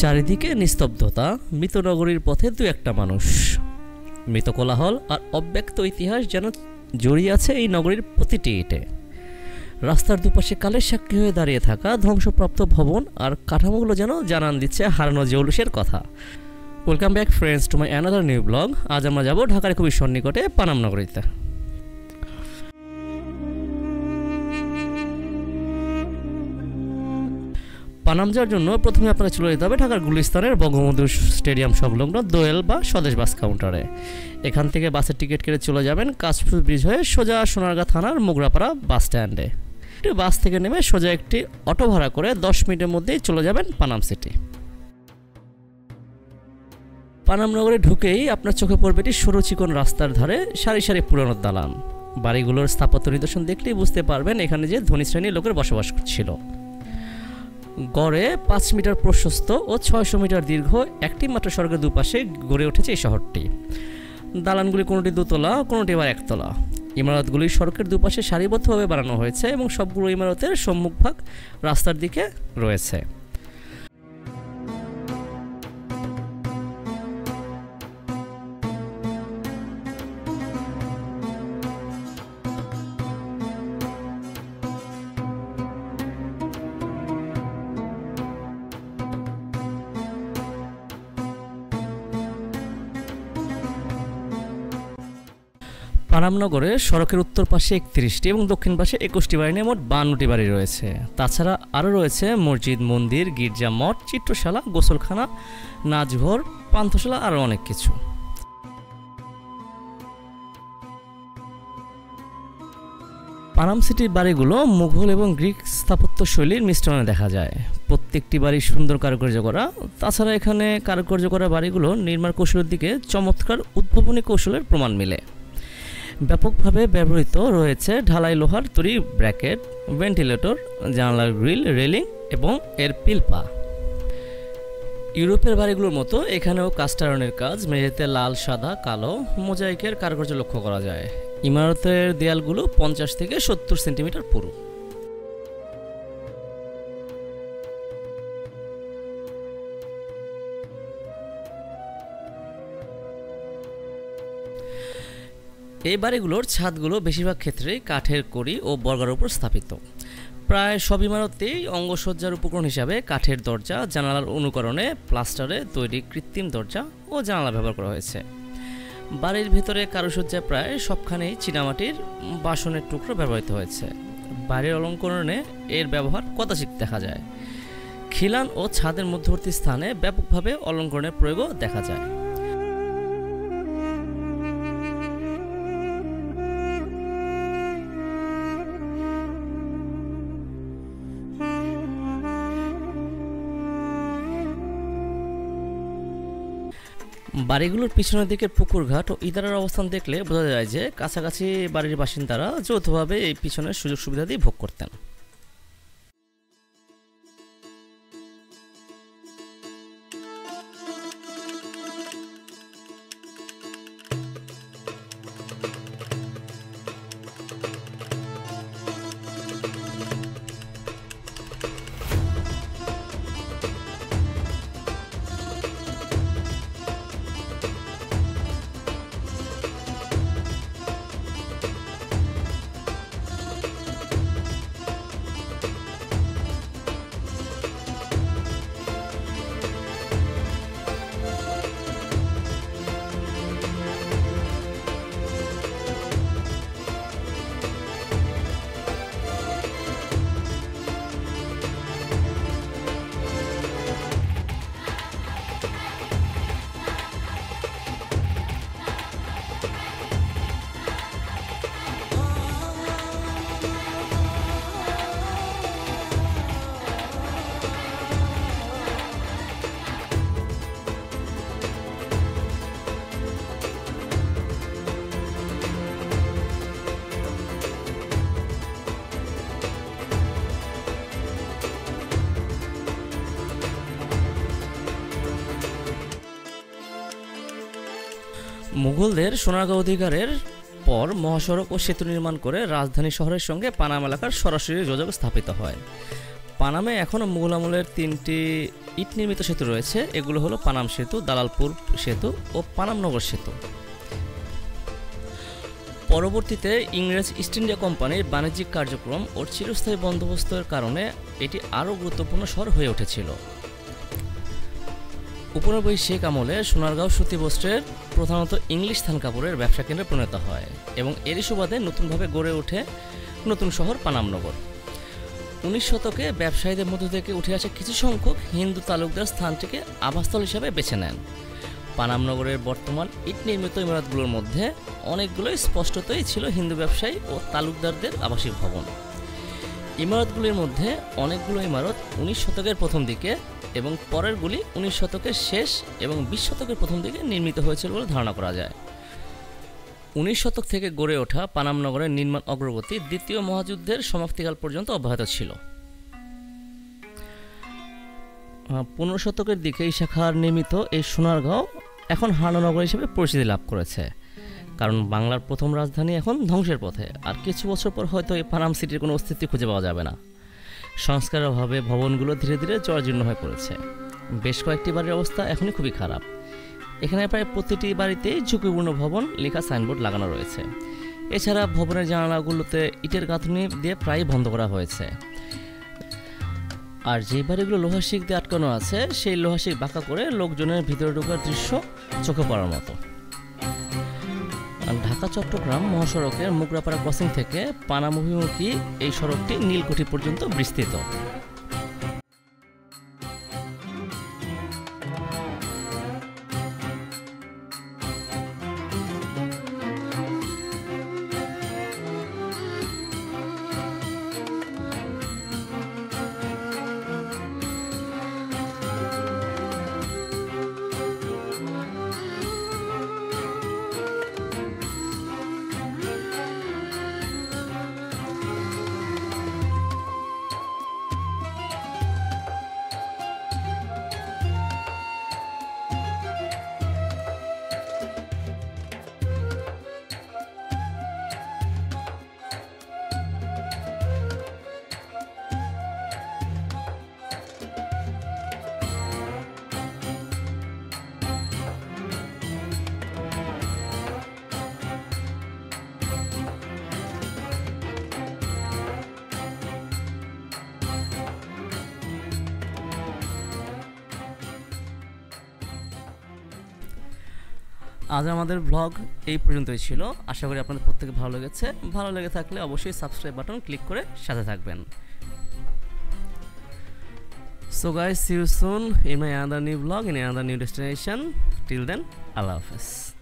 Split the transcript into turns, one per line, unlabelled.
চারিদিকে নিস্তব্ধতা, মৃত নগরীর পথে দু একটা মানুষ। মৃত কোলাহল আর অব্যক্ত ইতিহাস যেন জড়িয়ে আছে এই নগরীর প্রতিটি ইটে। রাস্তার দুপাশে কালের সাক্ষী হয়ে দাঁড়িয়ে থাকা ধ্বংসপ্রাপ্ত ভবন আর কাঠামোগুলো যেন জানান দিচ্ছে হারানো জৌলুসের কথা। Welcome back friends to my another new blog. আজ আমরা যাব ঢাকার খুবই সন্নিকটে পানাম নগরীতে। পানাম যাওয়ার জন্য প্রথমে আপনাকে চলে যেতে হবে ঢাকার গুলিস্তানের বঙ্গবন্ধু স্টেডিয়াম সংলগ্ন দোয়েল বা স্বদেশ বাস কাউন্টারে। এখান থেকে বাসের টিকিট কেটে চলে যাবেন কাশফুল ব্রিজ হয়ে সোজা সোনারগাঁ থানার মোগরাপাড়া বাস স্ট্যান্ডে। বাস থেকে নেমে সোজা একটি অটো ভাড়া করে 10 মিনিটের মধ্যেই চলে যাবেন পানাম সিটি। পানাম নগরে ঢুকেই আপনার চোখে পড়বে এটি সরু চিকন রাস্তার ধারে সারি সারি পুরানো দালান। বাড়িগুলোর স্থাপত্য নিদর্শন দেখলেই বুঝতে পারবেন এখানে যে ধনী শ্রেণীর লোকের বসবাস ছিল। গড়ে 5 মিটার প্রশস্ত ও 600 মিটার দীর্ঘ একটি মাত্র সড়কের দুপাশে গড়ে উঠেছে এই শহরটি। দালানগুলি কোনোটি দোতলা, কোনোটি আবার একতলা। ইমারতগুলি সড়কের দুপাশে সারিবদ্ধভাবে বানানো হয়েছে এবং সবগুলো ইমারতের সম্মুখভাগ রাস্তার দিকে রয়েছে। পানাম নগরে সড়কের উত্তর পাশে 31টি এবং দক্ষিণ পাশে 21টি বাড়ি নিয়ে মোট 52টি বাড়ি রয়েছে। তাছাড়া আরও রয়েছে মসজিদ, মন্দির, গির্জা, মঠ, চিত্রশালা, গোসলখানা, নাচঘর, পান্থশালা আরও অনেক কিছু। পানাম সিটির বাড়িগুলো মুঘল এবং গ্রিক স্থাপত্য শৈলীর মিশ্রণে দেখা যায়। প্রত্যেকটি বাড়ি সুন্দর কারুকার্য করা। তাছাড়া এখানে কারুকার্য করা বাড়িগুলো নির্মাণ কৌশলের দিকে চমৎকার উদ্ভাবনী কৌশলের প্রমাণ মিলে। ব্যাপকভাবে ব্যবহৃত রয়েছে ঢালাই লোহার তৈরি ব্র্যাকেট, ভেন্টিলেটর, জানালার গ্রিল, রেলিং এবং এর পিলপা। ইউরোপের বাড়িগুলোর মতো এখানেও কাস্ট আয়রনের কাজ, মেঝেতে লাল, সাদা, কালো মোজাইকের কারুকার্য লক্ষ্য করা যায়। ইমারতের দেয়ালগুলো 50 থেকে 70 সেন্টিমিটার পুরু। এই বাড়িগুলোর ছাদগুলো বেশিরভাগ ক্ষেত্রেই কাঠের কড়ি ও বর্গার উপর স্থাপিত। প্রায় সব ইমারতেই অঙ্গসজ্জার উপকরণ হিসাবে কাঠের দরজা, জানালার অনুকরণে প্লাস্টারে তৈরি কৃত্রিম দরজা ও জানালা ব্যবহার করা হয়েছে। বাড়ির ভিতরে কারুসজ্জায় প্রায় সবখানেই চীনামাটির বাসনের টুকরো ব্যবহৃত হয়েছে। বাড়ির অলঙ্করণে এর ব্যবহার কদাচিৎ দেখা যায়। খিলান ও ছাদের মধ্যবর্তী স্থানে ব্যাপকভাবে অলঙ্করণের প্রয়োগও দেখা যায়। বাড়িগুলোর পিছনের দিকের পুকুরঘাট ও ইদারার অবস্থান দেখলে বোঝা যায় যে কাছাকাছি বাড়ির বাসিন্দারা যৌথভাবে এই পিছনের সুযোগ সুবিধা দিয়ে ভোগ করতেন। মুঘলদের সোনারগাঁও অধিকারের পর মহাসড়ক ও সেতু নির্মাণ করে রাজধানী শহরের সঙ্গে পানাম এলাকার সরাসরি যোগাযোগ স্থাপিত হয়। পানামে এখনও মুঘল আমলের 3টি ইট নির্মিত সেতু রয়েছে। এগুলো হলো পানাম সেতু, দালালপুর সেতু ও পানামনগর সেতু। পরবর্তীতে ইংরেজ ইস্ট ইন্ডিয়া কোম্পানির বাণিজ্যিক কার্যক্রম ও চিরস্থায়ী বন্দোবস্তের কারণে এটি আরও গুরুত্বপূর্ণ শহর হয়ে উঠেছিল। উপনিবেশিক আমলে সোনারগাঁও সুতি বস্ত্রের প্রধানত ইংলিশ থান কাপড়ের ব্যবসা কেন্দ্রে পরিণত হয় এবং এরই সুবাদে নতুনভাবে গড়ে ওঠে নতুন শহর পানামনগর। 19 শতকে ব্যবসায়ীদের মধ্য থেকে উঠে আসে কিছু সংখ্যক হিন্দু তালুকদার স্থানটিকে আবাসস্থল হিসাবে বেছে নেন। পানামনগরের বর্তমান ইট নির্মিত ইমারতগুলোর মধ্যে অনেকগুলোই স্পষ্টতই ছিল হিন্দু ব্যবসায়ী ও তালুকদারদের আবাসিক ভবন। ইমারতগুলির মধ্যে অনেকগুলো ইমারত 19 শতকের প্রথম দিকে এবং পরেরগুলি 19 শতকের শেষ এবং 20 শতকের প্রথম দিকে নির্মিত হয়েছিল বলে ধারণা করা যায়। 19 শতক থেকে গড়ে ওঠা পানামনগরের নির্মাণ অগ্রগতি দ্বিতীয় মহাযুদ্ধের সমাপ্তিকাল পর্যন্ত অব্যাহত ছিল। 15 শতকের দিকে ঈশা খাঁর নির্মিত এই সোনারগাঁও এখন হারানগর হিসেবে পরিচিতি লাভ করেছে, কারণ বাংলার প্রথম রাজধানী এখন ধ্বংসের পথে। আর কিছু বছর পর হয়তো এই পানাম সিটির কোনো অস্তিত্ব খুঁজে পাওয়া যাবে না। সংস্কারের অভাবে ভবনগুলো ধীরে ধীরে জরাজীর্ণ হয়ে পড়েছে। বেশ কয়েকটি বাড়ির অবস্থা এখনই খুবই খারাপ। এখানে প্রায় প্রতিটি বাড়িতেই ঝুঁকিপূর্ণ ভবন লেখা সাইনবোর্ড লাগানো রয়েছে। এছাড়া ভবনের জানালাগুলোতে ইটের গাঁথনি দিয়ে প্রায় বন্ধ করা হয়েছে। আর যে বাড়িগুলো লোহার শিক দিয়ে আটকানো আছে, সেই লোহার শিক বাঁকা করে লোকজনের ভিতরে ঢোকার দৃশ্য চোখে পড়ার মতো। ঢাকা চট্টগ্রাম মহাসড়কের মুগরাপাড়া ক্রসিং থেকে পানাম অভিমুখী এই সড়কটি নীলকুঠি পর্যন্ত বিস্তৃত। আজ আমাদের ব্লগ এই পর্যন্তই ছিল। আশা করি আপনাদের প্রত্যেকে ভালো লেগেছে। ভালো লেগে থাকলে অবশ্যই সাবস্ক্রাইব বাটন ক্লিক করে সাথে থাকবেন। So guys, see you soon in my another new vlog, in another new destination. Till then, Allah Hafiz.